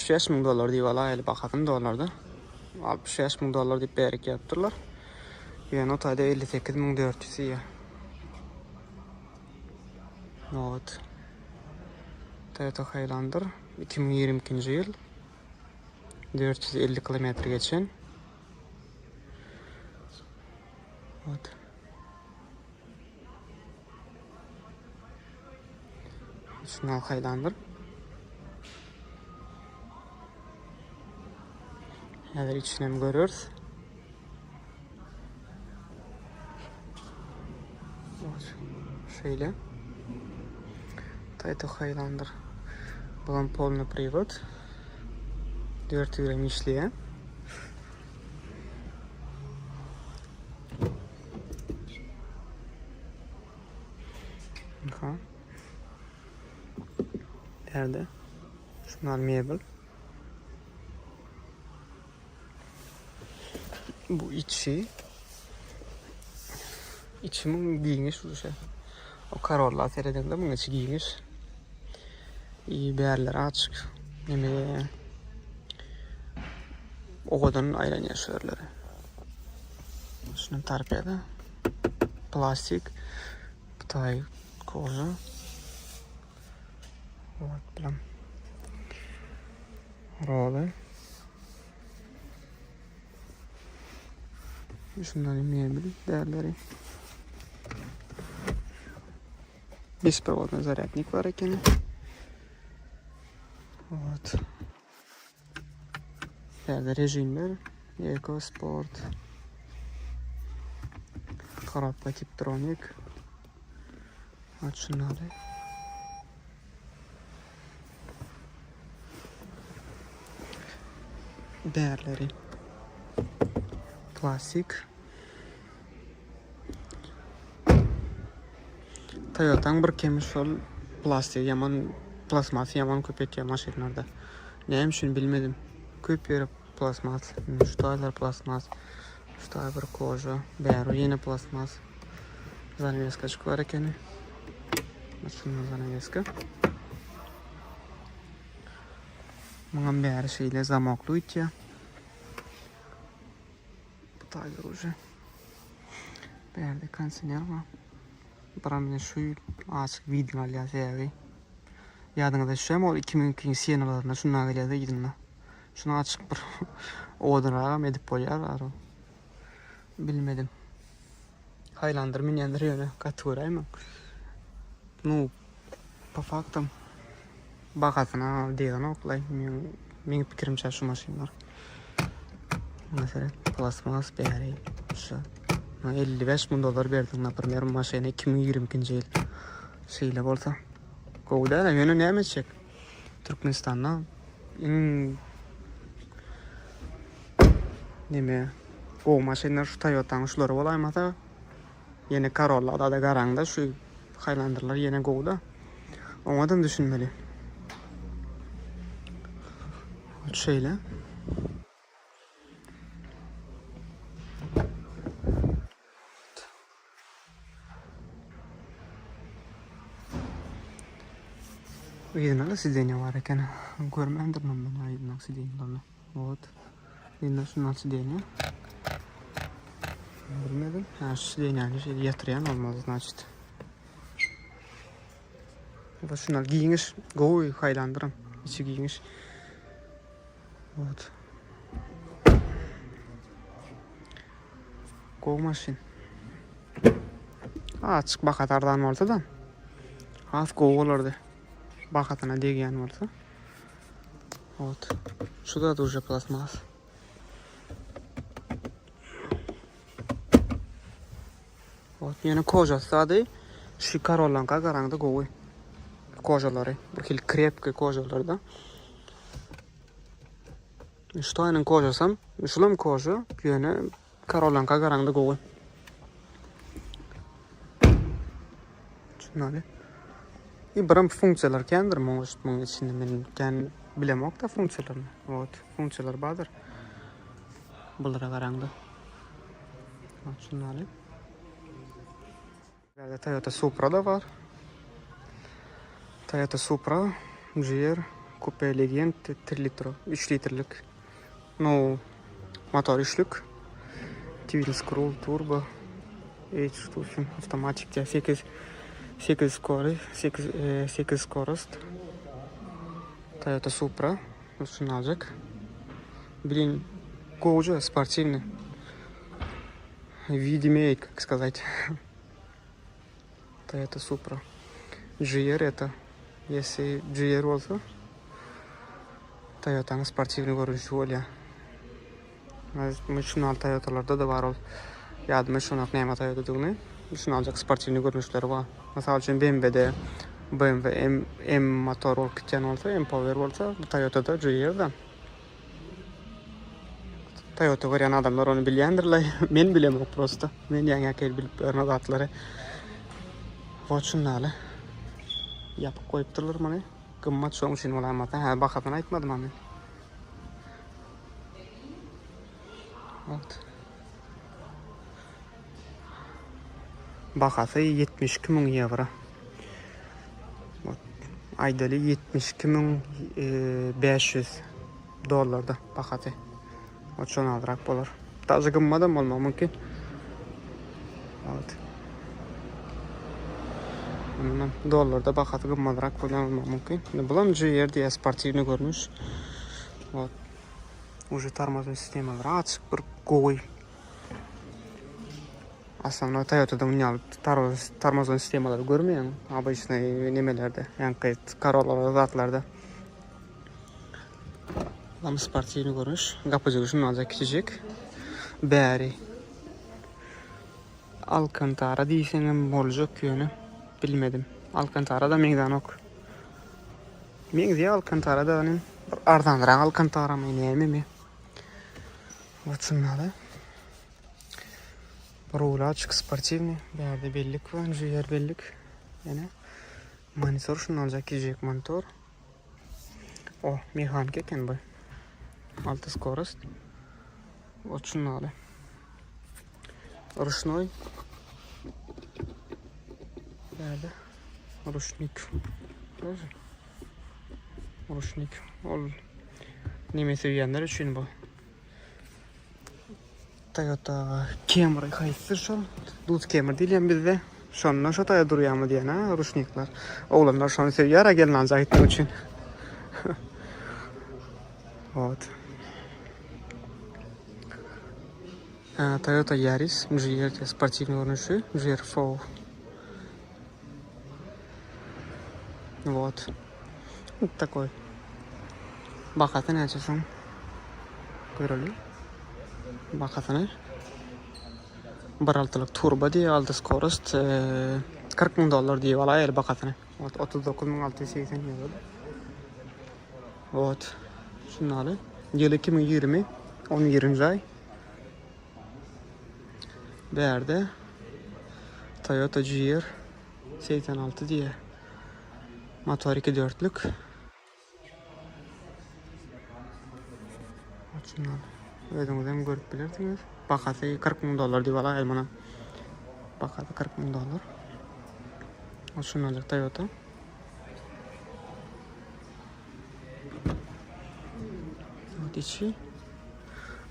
$65.000 deyip alaylı bakatın dolarda. $65.000 deyip berik yaptırlar. Yani o tayda 58.400 ya. Evet. Toyota Highlander 2022 yıl 450 kilometre geçen. Evet. Şunal Highlander. Hazır içine mi görüyoruz? Evet. Şöyle. Toyota Highlander. Bulan polny привод. 4 gram işleyen. Aha. Nerede? Şunlar mebel. Bu içi. İçimin giyiniş bu şey. O Corolla seyreden bunun içi giyiniş. İyi değerleri açık. Yemeğe. O kadının ayran yaşıyorları. Şunun tarpiyada. Plastik. Bıtay kozu. Evet bilen. Rolü. Şunların mebeli değerleri. Беспроводный зарядник var ekan. Вот. Yerde rejimler. Eco Sport. Коробка Tiptronic. Вот şunları. Değerleri. Plastik. Toyota'nın bir kemiş ol plastik yaman plasması yaman köp ya maşinlarda. Neyim şunu bilmedim. Köp yeri plasmas. Şu taylar plasmas. Şu tay bir koja. Bäri yine plasmas. Zanveska çıkıyor ekan. Şunun zanveska. Manga bäri şeyle zamoklu itya. Bu taylar уже. Bäri kondisyoner var. Paramın şu açık video alyası yani. Yadınızda şu ama 2002 senelerinde şundan geldi gidinler. Şunu açık bir odunrağım edip koyar. Bilmedim. Highlander minendir yani kategoriymi. Ну, по фактам bakatına degan oklay. Men fikrimçe şu maşinlar. Mesela plasmas bäri şu $55.000 verdim например maşina 2022 yıl. Şeyle bolsa. Kovda da yönü ne emecek? Türkmenistan'da neme o maşinlar şu Toyota'nın şuları olaymasa yine Corolla'da da garangda şu Highlander'lar yine kovda. Ondan düşünmeli. Şeyle. Yine sidenya var ekan. Görmendim ben yine sidenyalarını. Вот. Yine şundan sidenya. Bilmedim. Ha sidenyani şey yatırayan olmaz значит. Bu şunlar giyiniş. Goy Highlander'ım. İçi giyiniş. Вот. Go maşin. Açık bakatardan ortadan. Az go olurdu. Bakatına degen varsa. Вот. Şurada da уже пластмасс. Вот. Yani kojası adı şu Corolla'nın garangda goy. Kojaları. Bu hil krepki kojalarda. Şu aynen kojasam. Şulam koja. Yani Corolla'nın garangda goy. Şunları. İbrahim funksiyalar kendir bunun içinde ben bilemek da funksiyalarını. Evet, funksiyalar badır. Bunlara garangda. Şunları. Toyota Supra da var. Toyota Supra, GR Kupelegen 3 litr, 3 litrlik. No, motor üçlük. Twin scroll turbo. H2 otomatik 8 skorost. Toyota Supra. Şunu alacak. Блин, уже спортивный. Вид имеет, как сказать. Toyota Supra. GR это. Если GR olsa Toyota'nın sportivni görünüşü oluyor. Şunu al Toyota'larda da var ol. Yadıma şunu al neyme Toyota'dığını. Şunu alacak sportivni görünüşleri var. Mesela için BMW M motor ol kitchen olsa, M power olsa Toyota'da GR'dan. Toyota gören adamlar onu bilyendirler. Men bilemem prosta. Men yangi akel bilip bermez atları. Şunnalı. Yapıp koyuptırlar mana. Qımmat soň üçin bolamata. Ha bakadan aytmadım men. Evet. Bakası 72.000 euro. Aydalı 72.500 dolarda bakası. O çok azrak bolar. Taze qımmadan olma mümkün. Evet. Ondan dolarda bakatı qımmadrak bolan mümkün. Bulam GR diye sportivni görünüş. Вот. Уже тормозной системалар açık bir koy. Aslında Toyota'da bunlar tормозной sistemaları görmeyen. Обычный nemelerde, yani Corolla zatlarda. Bulam sportivni görünüş. Kapıcı şunu alacak küçücük. Bäri. Alcantara diýseňem bolajak ýöne. Bilmedim. Alcantara'da meydan ok. Meydan Alcantara'da ardandıran Alcantara mı neymi mi? Watsunnalı. Rula açık sportivni. Berde bellik var. GR bellik. Yani monitor şunu alacak küçücük monitor. O mekanik eken bu. 6 skorost. Watsunnalı. Ruşnoy. Nerede? Ruşnik. Ruşnik. Ol. Nime seviyenler için bu. Toyota Camry kayıtsız şu. Dut Camry diyelim bizde. Şondan şu Toyota duruyor mu diyen ha ruşnikler. Oğlanlar şonu seviyor. Gelin alacak için. Evet. Toyota Yaris. GR спортивный görünüşü. GR4. Вот. Вот такой. Bakatını açasın. Görülü. Bakatını. 1.6'lık turbo diye aldı skorost. $40.000 diye valla el bakatını. 39.680 euro. Вот. Şunu alı. Yıl 2020. 11. ay. Berde. Toyota GR 86 diye. Motor 2.4'lük. Şundan. Özüňizden görüp bilerdiňiz. Bakasy $40.000 diýip ala elmana. Bakasy $40.000. O şunu alacak Toyota. Diçi.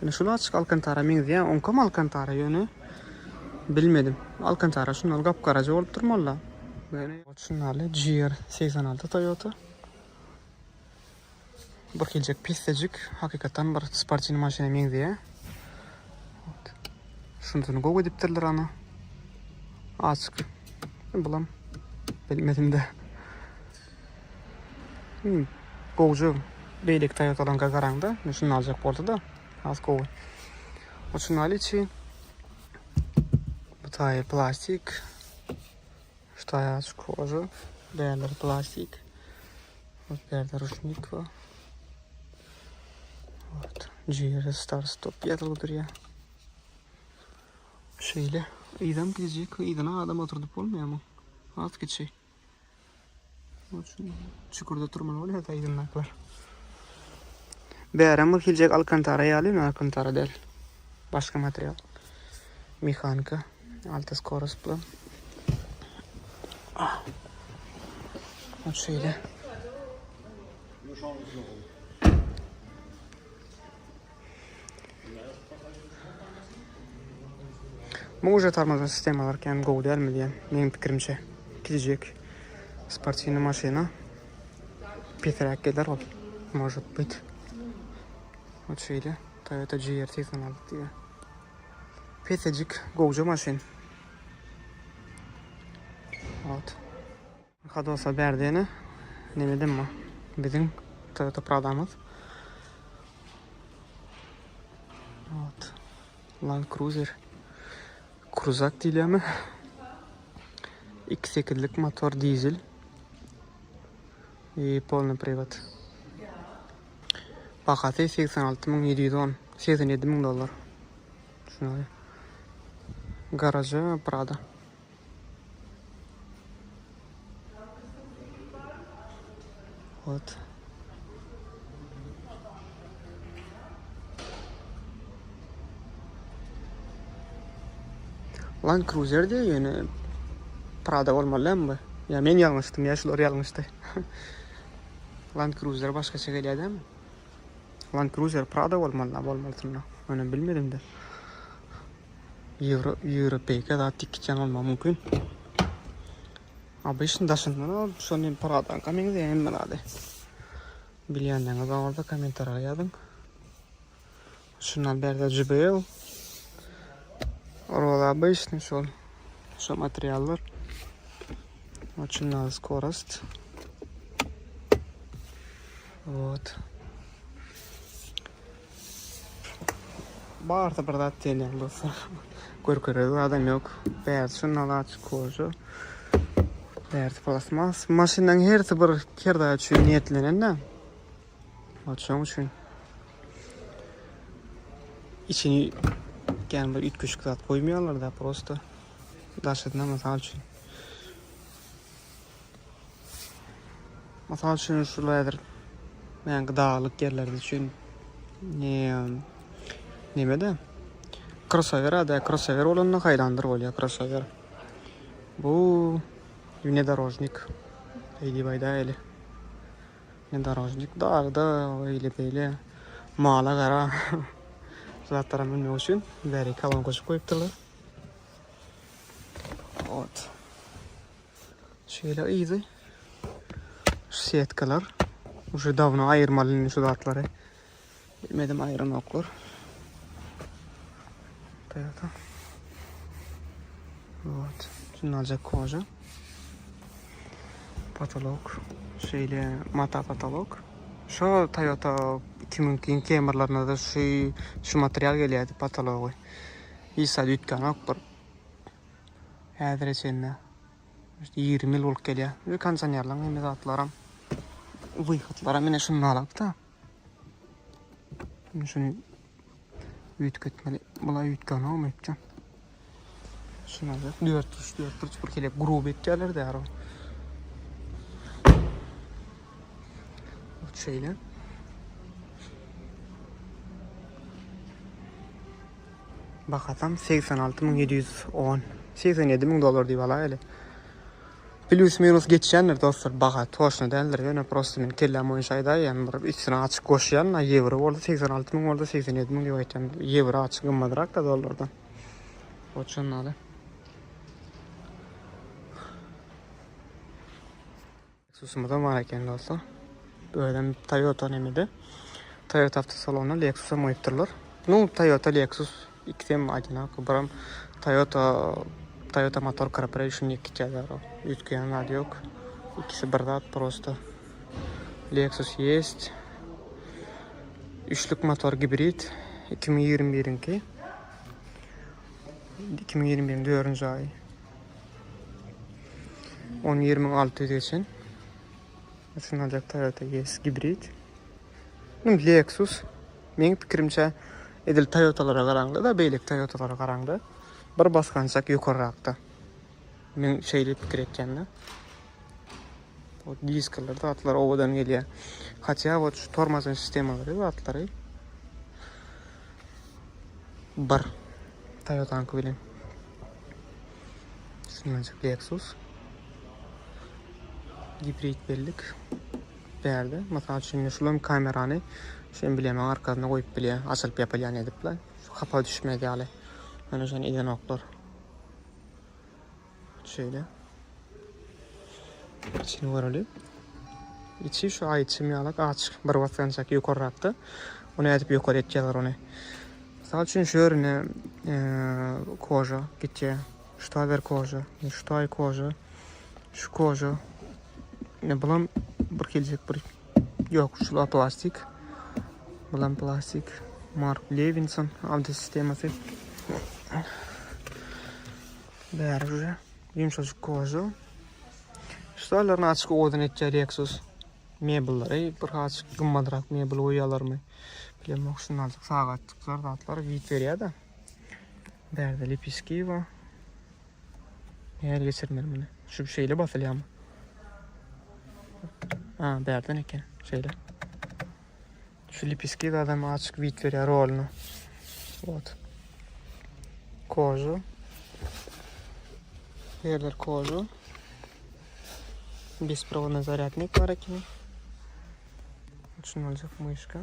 Yani şunu açık Alcantara meňze ya. Onkam Alcantara ýöne. Bilmedim. Alcantara şunu alıp garaja bolup durmalla. Yani şunlarla GR 86 Toyota. Bir kilecek pistecik. Hakikaten bir sportivni maşina meňze ya. Şunu gowy edipdirler ana. Açık. Bulam. Bilmedim de. Gowju. Beýlik Toyota'dan garaňda. Şunu alacak boldy da. Az gowy. O şunu alyçy. Bu taýy plastik. Стоять кожа, бендер пластик, вот бендер ручник, вот GR старт-стоп ýatyldyr. Şeýle idam gidecek, idana adam oturdup bolmaýarmy? Az geçey. Çukurda turmaly bolýar da idannaklar. Bäramyr geljek Alcantara ýaly, Alcantara del. Başga material. Mehanika, 6 skorost bilen. O şöyle. Bu уже tormozli sistemalar ham go dermi diyen mening fikrimcha. Kichik sportivniy mashina. Petrak kelar ol. Может быть. Вот şöyle Toyota GR80 aldık diye. Petecik go'ja mashin. Вот. Hadosa berdeni ne dedim mi? Bizim Toyota Prada'mız. Вот. Land Cruiser. Cruzak değil mi? 2.8'lik motor dizel. И полный привод. Bakatı 86.710, 87.000 dolar. Şuna. Garajı Prada. Вот. Land Cruiser de yani Prada olmalı mı? Ya ben yanlıştım, yaşlılar yanlıştı. Land Cruiser başkaça geliyor değil mi? Land Cruiser Prada olmalısın. Onu bilmedim de. Europa'ya da tikken olma mümkün. Ama işin dışında şunun Prada'dan kamın diyeyim ben hadi. Bilenleriniz orada komentarlar yazın. Şundan beri de JBL. Orada başın şu materyaller. Очень скорость. Вот. Bağırta burada tenen dostlar. Görkörüyor adam yok. Beyaz şundan açık koşu. Beyaz plasmas. Maşından her bir kerde açıyor niyetlenen de. Açığım için. İçini yani bir 3 saat koymuyorlar da prosto. Daşıdına mesela için. Mesela için şuradır. Yani gıdalık yerlerde için. Nemede? Crossover olanına hayrandır oluyor crossover. Bu внедорожник. Eydi bayda öyle. Внедорожник dağda öyle böyle. Mala gara. Zaten bilmiyorum için. Veri kalın koşup koyuptular. Evet. Şöyle iyiydi. Setkalar. Уже давно ayırmalıyım şu datları. Bilmedim ayıran oklar. Toyota. Вот. Şimdi alacak koca. Patolog. Şöyle mata patolog. Şu Toyota 2000 kemerlerine de şu materyal geliyordu patologu. İsa dükkan oklar. Adresinde. İşte 20 yıl olup geliyor. Bir kansanyarlan hem de atlarım. Vıyıkıtlara mene şunu alıp da. Şunu üyütketmeli. Bula üyütkana olmayacağım. Şunu alacak. 400 kelep grup etkiler de yarım. Şeyle. Bakatam 86.710. 87.000 dolar diye valla öyle. Plus minus geçenler dostlar baka toşna derler yani prosto men kellam o şeyda yani bir içine açık koşuyan euro oldu 86.000 oldu 87.000 diye aytan euro açık gımmadrak da dolardan. Oçun adı. Lexus'umda var ekan dostlar. Böyle Toyota nemede. Toyota avtosalonu Lexus'a moyiptirlar. Ну Toyota Lexus ikisem одинаково. Biram Toyota Motor Corporation ikkichalar. Yutganlar yok. İkisi birdat просто. Lexus есть. Üçlük motor hibrit 2021'inki. 2021'in 4. ay. 10.26 için. Şunu alacak Toyota yes hibrit. Lexus. Mening fikrimcha edil Toyota'lara qaranganda da beylik Toyota'lara qaranganda bir basqanchak yuqoriroqda. Men şeyli fikir etkanda. O disklerde atlar ovadan geliyor. Хотя вот şu tormozun sistemalari va atlari bir Toyota'nınki bilen. Şunu Lexus. Hibrit bellik. berdi. Mesela şimdi şulam kamerany şen bilemen arkasyna goýup bile açylyp ýapylýan edipler. Hapa düşmedi ýaly. Ana şonu eden oklar. Şöyle. İçini görelim. İçi şu ayçym ýalyk açyk bir basgançak ýokarrakda. Onu edip ýokary etýärler onu. Misal üçin şöýrüne кожа gitje. Ştaýlar кожа, ştaý кожа. Şu кожа. Ne bilen bir gelecek bir yok şu plastik. Bilen plastik. Mark Levinson avda sisteması. Berge. Yumşacık кожа. Ştaýlaryny açyk odan etýär Lexus. Mebelleri bir açyk gymmadrak mebel goýýarlarmy? Bilemok şunu aldyk sagatçyklar datlar wit berýär-de. Berde lipiski we ýer geçirmedim meni. Şu şeýle basylýarmy? Ha, berden eken. Şeýle. Şu lipiski de adam açyk wit berýär rolunu. Вот. Кожа. Yerler кожа. Беспроводный зарядник var ekan. Şunu aljak myşka.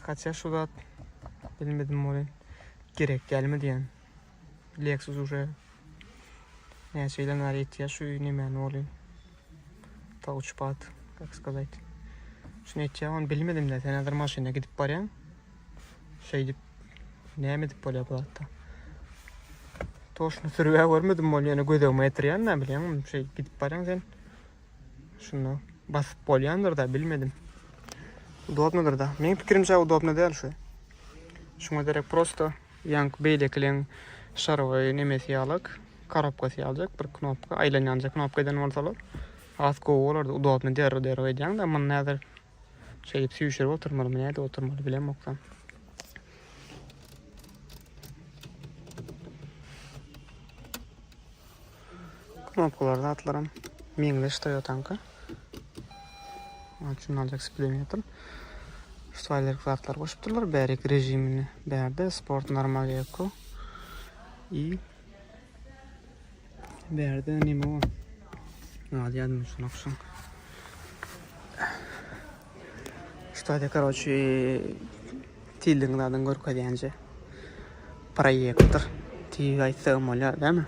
Haça şu da bilmedim molen gerek gelmedi yani. Lexus уже ne şeyler naretiya şu nimen molen. Touchpad, как сказать. Şunu etýän bilmedim de senadır maşyna gidip barýan. Şey dip näme dip bolýar bu hatda. Toşnu sürüye görmedim mol yani gödöme etirýän ne bilýän şey gidip barýan sen. Şunu basyp bolýandyr da bilmedim. Удобноdur da. Meň pikirimçe удобно däl şu. Şuňa gerek prosto ýank beýlekleň şarwy nemesi ýalyk, karapkasy ýaljak, bir knopka, aýlanýanjak knopkadan bolsalar. Az gowy bolar, удобно der edýän da men näder şey süýşür oturmaly, näde oturmaly bilem oksan. Knopkalarda atlarım. Meňle Toyota'nka. Şunu aljak speedometr. Ştaýlar kartlar goşupdyrlar. Bärik rejimini berde sport normal eko. И berde nime o? Hadi ýadyma şunu okşaň. Ştaýda короче tildiňden görkezýänje proýektdir. Tiýgaýsam bolýar, dämi?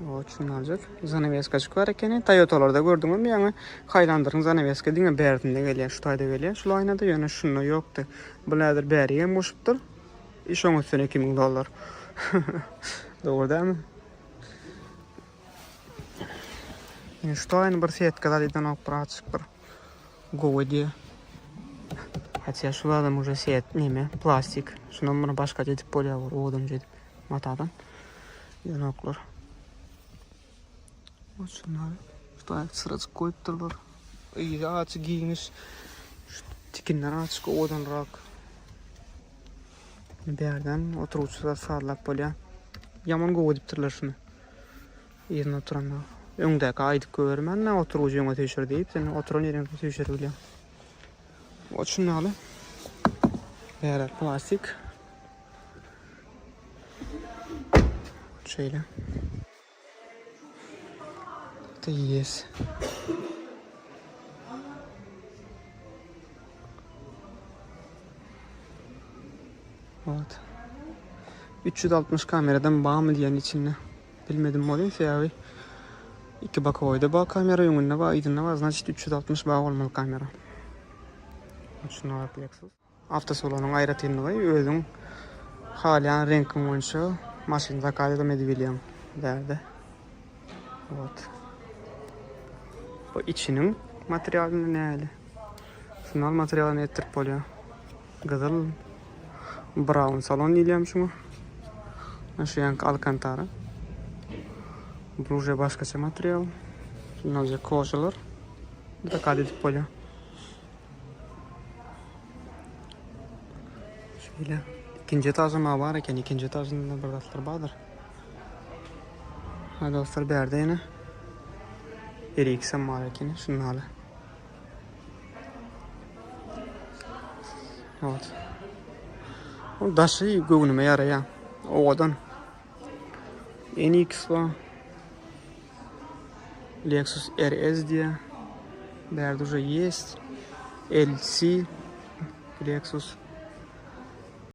O şunu aljak. Zanaveska çykyp bar eken. Toyota'larda gördüm ýa-ni Highlander'ın zanaveska diňe berdinde gelýär, ştaýda gelýär. Şol aýnada ýöne şunu ýokdy. Buläder bärigen goşupdyr. İşoň üstüne $2000. Dogry dämi? Ştaýny bir setkada diýen ok açyk bir gowy. Haça şu adam уже set nime plastik. Şundan bana başga edip bolýar, odam edip matadan. Ýanoklar. Şunlar ştaýy sırası goýupdyrlar. Iýe açyk giýiniş. Tikinler açyk odanrak. Berden oturuşda sarlap bolýar. Ýaman gowy edipdirler şunu. Ýerine oturanda. Öňdäki aýdyp görmän, oturuşyňa teşir diýip, sen oturan ýeriňe teşir bilýär. O şunu aly. Bärer plastik. Şeýle. Yes. Evet. 360 kameradan bağımlı diyen içinde. Bilmedim model seyavi. İki baka oyda bağ kamera yönünde bağ aydınla bağ. Значит 360 bağ olmalı kamera. Şunu alıp Lexus. Hafta solunun ayratını var. Özün halen renkin oyuncu. Maşinda kayda medviliyem derdi. Evet. Bu içinin materyalini näli? Şunal materyalini ettirip bolýar. Gyzyl brown salon diýilýär şuňa. Şu ýank alcantara. Bu uje başgaça material. Şunal koşalar. Bu da kayda edip bolýar. Şeýle. İkinji etasyna bar eken, ikinji etasyna bir dastlar bardyr. Ha dostlar berde ýene. RX-em var eken, şunu aly. Evet. O daşy göwnüme ýaraýar. Odan. NX var. Lexus RS diye. Berde уже есть. LC Lexus